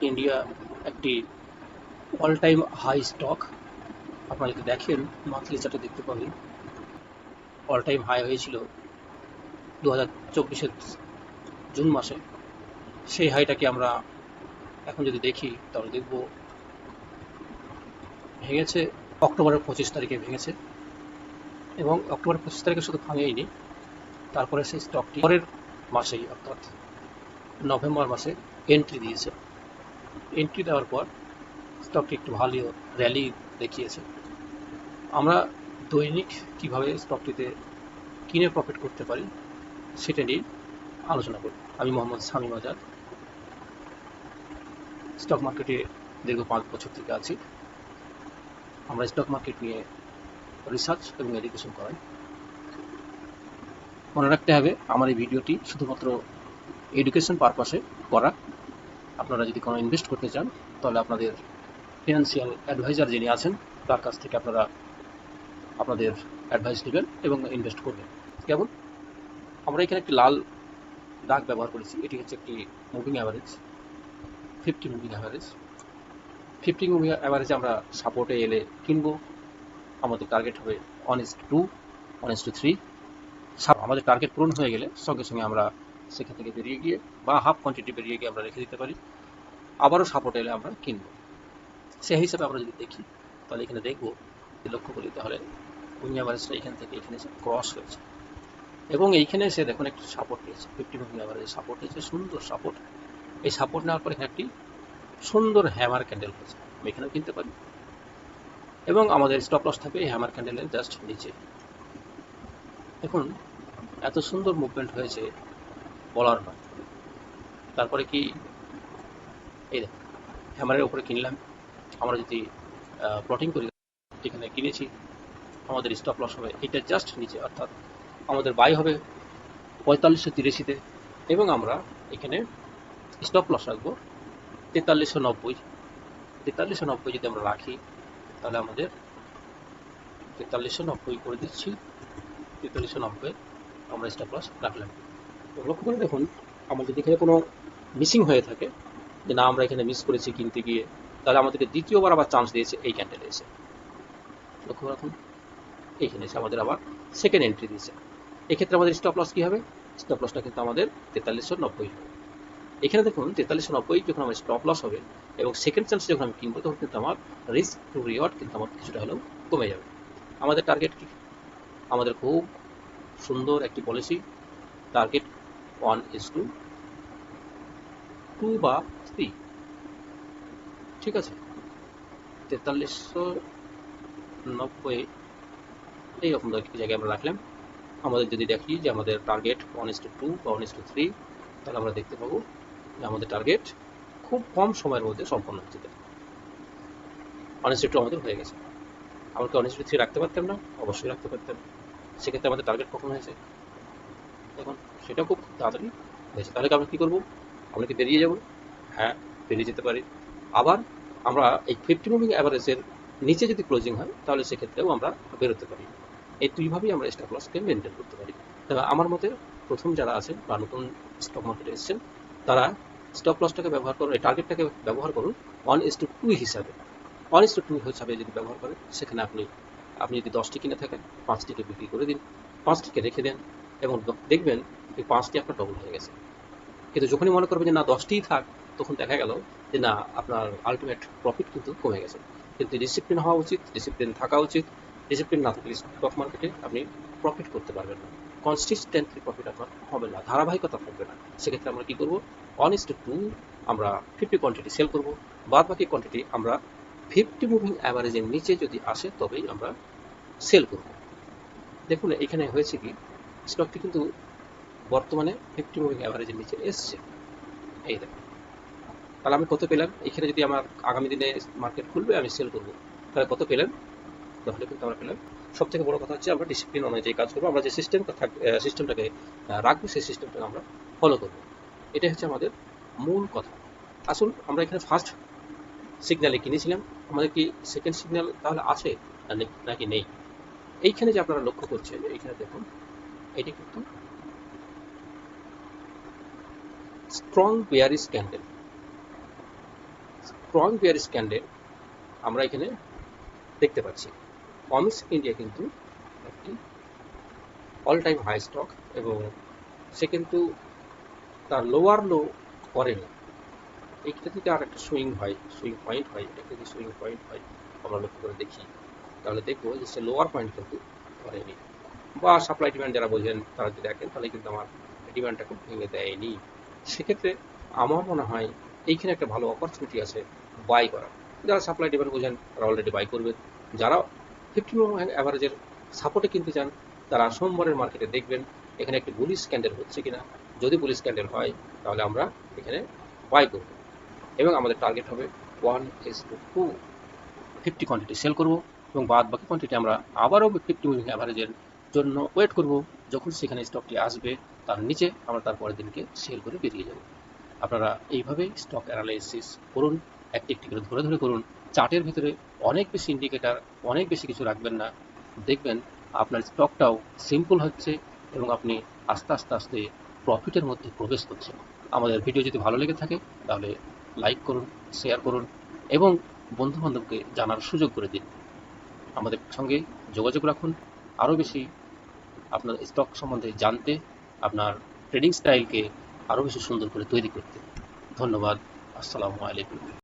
India একটি all time high stock. আপনারা যদি দেখেন মান্থলি চার্টে দেখতে পাবেন অল টাইম হাই হয়েছিল 2024-এর জুন মাসে। সেই হাইটাকে আমরা এখন যদি দেখি তাহলে দেখব ভেঙেছে অক্টোবরের 25 তারিখে ভেঙেছে, এবং অক্টোবরের 25 তারিখে শুধু ভাঙেইনি, তারপরে সেই স্টকটি পরের মাসেই অর্থাৎ নভেম্বর মাসে এন্ট্রি দিয়েছে। এন্ট্রি দেওয়ার পর স্টকটি একটু ভালো র্যালি দেখিয়েছে। আমরা দৈনিক কিভাবে স্টকটিতে কিনে প্রফিট করতে পারি সেটা নিয়ে আলোচনা করব। আমি মোহাম্মদ শামীম আজাদ, স্টক মার্কেটে দীর্ঘ 5 বছর থেকে আছি। আমরা স্টক মার্কেট নিয়ে রিসার্চ এবং এডুকেশন করাই। মনে রাখতে হবে আমার এই ভিডিওটি শুধুমাত্র এডুকেশন পারপাসে করা। আপনারা যদি কোনো ইনভেস্ট করতে চান তাহলে আপনাদের ফিনান্সিয়াল অ্যাডভাইজার যিনি আছেন তার কাছ থেকে আপনারা আপনাদের অ্যাডভাইস নেবেন এবং ইনভেস্ট করবেন। কেমন আমরা এখানে একটি লাল দাগ ব্যবহার করেছি, এটি হচ্ছে একটি moving average, 50 moving average. 50 moving অ্যাভারেজে আমরা সাপোর্টে এলে কিনবো। আমাদের টার্গেট হবে 1:2, 1:3। আমাদের টার্গেট পূরণ হয়ে গেলে সঙ্গে সঙ্গে আমরা সেখান থেকে বেরিয়ে গিয়ে বা হাফ কোয়ান্টিটি বেরিয়ে গিয়ে আমরা রেখে দিতে পারি। আবারও সাপোর্ট এলে আমরা কিনবো। সেই হিসাবে আমরা যদি দেখি তাহলে এখানে দেখবো, লক্ষ্য করি তাহলে মুভিং অ্যাভারেজটা এখান থেকে এখানে এসে ক্রস হয়েছে, এবং এইখানে এসে দেখুন একটি সাপোর্ট পেয়েছে। 50 মুভিং অ্যাভারেজে সাপোর্ট হয়েছে, সুন্দর সাপোর্ট। এই সাপোর্ট নেওয়ার পর এখানে একটি সুন্দর হ্যামার ক্যান্ডেল হয়েছে, আমি এখানেও কিনতে পারি, এবং আমাদের স্টপ লস থাকবে এই হ্যামার ক্যান্ডেলের জাস্ট নিচে। দেখুন এত সুন্দর মুভমেন্ট হয়েছে বলার নয়। তারপরে কি এই দেখুন হ্যামারের উপরে কিনলাম। আমরা যদি প্লটিং করি, এখানে কিনেছি, আমাদের স্টপ লস হবে এটা জাস্ট নিচে, অর্থাৎ আমাদের বাই হবে 4583-তে, এবং আমরা এখানে স্টপ লস রাখবো 4390। 4390 যদি আমরা রাখি তাহলে আমাদের 4390 করে দিচ্ছি। 4390 আমরা স্টপ লস রাখলাম। লক্ষ্য করে দেখুন আমাদের যদি এখানে কোনো মিসিং হয়ে থাকে, যে না আমরা এখানে মিস করেছি কিনতে গিয়ে, তাহলে আমাদেরকে দ্বিতীয়বার আবার চান্স দিয়েছে এই ক্যান্ডেলে এসে। লক্ষ্য রাখুন এইখানে এসে আমাদের আবার সেকেন্ড এন্ট্রি দিয়েছে। এক্ষেত্রে আমাদের স্টপ লস কী হবে? স্টপ লসটা কিন্তু আমাদের 4390 হবে। এখানে দেখুন 4390 যখন আমার স্টপ লস হবে এবং সেকেন্ড চান্স যখন আমি কিনবো, তখন কিন্তু আমার রিস্ক টু রিওয়ার্ড কিন্তু আমার কিছুটা হলেও কমে যাবে। আমাদের টার্গেট কি? আমাদের খুব সুন্দর একটি পলিসি, টার্গেট 1:2 বা 3। ঠিক আছে, 4390 এইরকম জায়গায় আমরা রাখলাম। আমাদের যদি দেখি যে আমাদের টার্গেট 1:2 বা 1:3, তাহলে আমরা দেখতে পাবো যে আমাদের টার্গেট খুব কম সময়ের মধ্যে সম্পন্ন হচ্ছে। 1:2 আমাদের হয়ে গেছে। আমরা কি 1:3 রাখতে পারতাম না? অবশ্যই রাখতে পারতাম। সেক্ষেত্রে আমাদের টার্গেট কখন হয়েছে দেখুন, সেটা খুব তাড়াতাড়ি হয়েছে। তাহলে আমরা কী করবো? আমরা কি বেরিয়ে যাব? হ্যাঁ, বেরিয়ে যেতে পারি। আবার আমরা এই 50 মুভিং অ্যাভারেজের নিচে যদি ক্লোজিং হয় তাহলে সেক্ষেত্রেও আমরা বেরোতে পারি। এই দুইভাবেই আমরা স্টপ লসকে মেনটেন করতে পারি। তবে আমার মতে প্রথম যারা আছেন বা নতুন স্টক মার্কেটে এসেছেন, তারা স্টপ লসটাকে ব্যবহার করুন, এই টার্গেটটাকে ব্যবহার করুন 1:2 হিসাবে। 1:2 হিসাবে যদি ব্যবহার করেন, সেখানে আপনি যদি 10টি কিনে থাকেন, 5টিকে বিক্রি করে দিন, 5টিকে রেখে দেন, এবং দেখবেন এই 5টি আপনার ডবল হয়ে গেছে। কিন্তু যখনই মনে করবেন যে না 10টিই থাক, তখন দেখা গেল যে না আপনার আলটিমেট প্রফিট কিন্তু কমে গেছে। কিন্তু ডিসিপ্লিন হওয়া উচিত, ডিসিপ্লিন থাকা উচিত। ডিসিপ্লিন না থাকলে স্টক মার্কেটে আপনি প্রফিট করতে পারবেন না, কনসিস্টেন্টলি প্রফিট আপনার হবে না, ধারাবাহিকতা থাকবে না। সেক্ষেত্রে আমরা কী করবো? 1:2 আমরা 50 কোয়ান্টিটি সেল করবো, বাদ বাকি কোয়ান্টিটি আমরা 50 মুভিং অ্যাভারেজের নিচে যদি আসে তবেই আমরা সেল করব। দেখুন এখানে হয়েছে কি, স্টকটি কিন্তু বর্তমানে 50 মুভিং অ্যাভারেজের নিচে এসছে। এই দেখুন, তাহলে আমি কত পেলাম? এখানে যদি আমার আগামী দিনে মার্কেট খুলবে আমি সেল করবো, তাহলে কত পেলাম? তাহলে কিন্তু আমরা পেলাম। সব থেকে বড় কথা হচ্ছে আমরা ডিসিপ্লিন অনুযায়ী কাজ করবো। আমরা যে সিস্টেমটাকে রাখবো, সেই সিস্টেমটাকে আমরা ফলো করবো। এটাই হচ্ছে আমাদের মূল কথা। আসুন আমরা এখানে ফার্স্ট সিগন্যালে কিনেছিলাম, আমাদের কি সেকেন্ড সিগন্যাল তাহলে আছে নাকি নেই? এইখানে যে আপনারা লক্ষ্য করছেন, এইখানে দেখুন এটি কিন্তু strong bearish candle. Strong bearish candle আমরা এখানে দেখতে পাচ্ছি। কমিক্স ইন্ডিয়া কিন্তু একটি অল টাইম হাই স্টক, এবং সে কিন্তু তার লোয়ার লো করেনি। এইটা থেকে আর একটা সুইং পয়েন্ট হয়, এটা যদি সুইং পয়েন্ট হয় আমরা লক্ষ্য করে দেখি, তাহলে দেখবো যে সে লোয়ার পয়েন্ট কিন্তু করেনি। বা সাপ্লাই ডিমান্ড যারা বোঝেন তারা যদি দেখেন, তাহলে কিন্তু আমার ডিমান্ডটা খুব ভেঙে দেয়নি। সেক্ষেত্রে আমার মনে হয় এইখানে একটা ভালো অপরচুনিটি আছে বাই করা। যারা সাপ্লাই ডিমান্ড বোঝেন তারা অলরেডি বাই করবেন। যারা 50 অ্যাভারেজের সাপোর্টে কিনতে চান তারা সোমবারের মার্কেটে দেখবেন এখানে একটি বুলিশ ক্যান্ডেল হচ্ছে কিনা। যদি বুলিশ ক্যান্ডেল হয় তাহলে আমরা এখানে বাই করব, এবং আমাদের টার্গেট হবে 1:2। 50 কোয়ান্টিটি সেল করব, এবং বাদ বাকি কোয়ান্টিটি আমরা আবারও 50 মুভিং অ্যাভারেজের জন্য ওয়েট করব। যখন সেখানে স্টকটি আসবে তার নিচে আমরা তারপরের দিনকে সেল করে বেরিয়ে যাব। আপনারা এইভাবে স্টক অ্যানালাইসিস করুন, একটি একটি করে ধরে ধরে করুন। চার্টের ভিতরে অনেক বেশি ইন্ডিকেটার, অনেক বেশি কিছু রাখবেন না। দেখবেন আপনার স্টকটাও সিম্পল হচ্ছে, এবং আপনি আস্তে আস্তে আস্তে প্রফিটের মধ্যে প্রবেশ করছেন। আমাদের ভিডিও যদি ভালো লেগে থাকে তাহলে লাইক করুন, শেয়ার করুন, এবং বন্ধুবান্ধবকে জানার সুযোগ করে দিন। আমাদের সঙ্গে যোগাযোগ রাখুন আরও বেশি আপনার স্টক সম্বন্ধে জানতে, আপনার ট্রেডিং স্টাইলকে আরও বেশি সুন্দর করে তৈরি করতে। ধন্যবাদ। আসসালামু আলাইকুম।